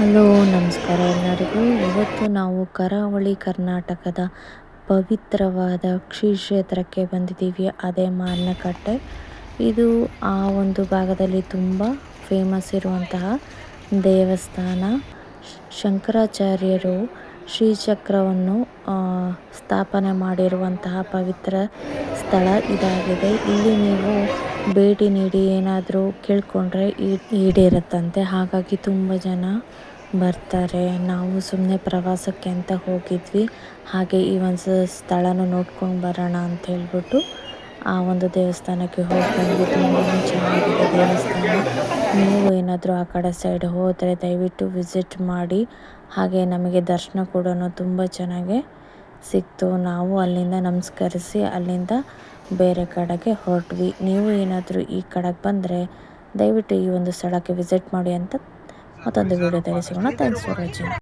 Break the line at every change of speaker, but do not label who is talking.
Hello ನಮಸ್ಕಾರ ಎಲ್ಲರಿಗೂ. ಇವತ್ತು ನಾವು ಕರಾವಳಿ ಕರ್ನಾಟಕದ ಪವಿತ್ರವಾದ ಶ್ರೀ ಕ್ಷೇತ್ರಕ್ಕೆ ಬಂದಿದ್ದೀವಿ. ಅದೇ ಮಾರನಕಟ್ಟೆ. ಇದು ಆ ಒಂದು ಭಾಗದಲ್ಲಿ ತುಂಬ ಫೇಮಸ್ ಇರುವಂತಹ ದೇವಸ್ಥಾನ. ಶಂಕರಾಚಾರ್ಯರು ಶ್ರೀಚಕ್ರವನ್ನು ಸ್ಥಾಪನೆ ಮಾಡಿರುವಂತಹ ಪವಿತ್ರ ಸ್ಥಳ ಇದಾಗಿದೆ. ಇಲ್ಲಿ ನೀವು ಭೇಟಿ ನೀಡಿ ಏನಾದರೂ ಕೇಳ್ಕೊಂಡ್ರೆ ಈಡೇರುತ್ತಂತೆ. ಹಾಗಾಗಿ ತುಂಬ ಜನ ಬರ್ತಾರೆ. ನಾವು ಸುಮ್ಮನೆ ಪ್ರವಾಸಕ್ಕೆ ಅಂತ ಹೋಗಿದ್ವಿ. ಹಾಗೆ ಈ ಒಂದು ಸ್ಥಳನೂ ನೋಡ್ಕೊಂಡು ಬರೋಣ ಅಂತ ಹೇಳ್ಬಿಟ್ಟು ಆ ಒಂದು ದೇವಸ್ಥಾನಕ್ಕೆ ಹೋಗಿ ಬಂದ್ವಿ. ತುಂಬಾ ಚೆನ್ನಾಗಿದೆ ದೇವಸ್ಥಾನ. ನೀವು ಏನಾದರೂ ಆ ಕಡೆ ಸೈಡ್ ಹೋದರೆ ದಯವಿಟ್ಟು ವಿಸಿಟ್ ಮಾಡಿ. ಹಾಗೆ ನಮಗೆ ದರ್ಶನ ಕೂಡ ತುಂಬ ಚೆನ್ನಾಗಿ ಸಿಕ್ತು. ನಾವು ಅಲ್ಲಿಂದ ನಮಸ್ಕರಿಸಿ ಅಲ್ಲಿಂದ ಬೇರೆ ಕಡೆಗೆ ಹೊರಟ್ವಿ. ನೀವು ಏನಾದರೂ ಈ ಕಡೆಗೆ ಬಂದರೆ ದಯವಿಟ್ಟು ಈ ಒಂದು ಸ್ಥಳಕ್ಕೆ ವಿಸಿಟ್ ಮಾಡಿ ಅಂತ ಮತ್ತೊಂದು ವಿಡಿಯೋದಲ್ಲಿ ಸಿಗೋಣ. Thanks for watching.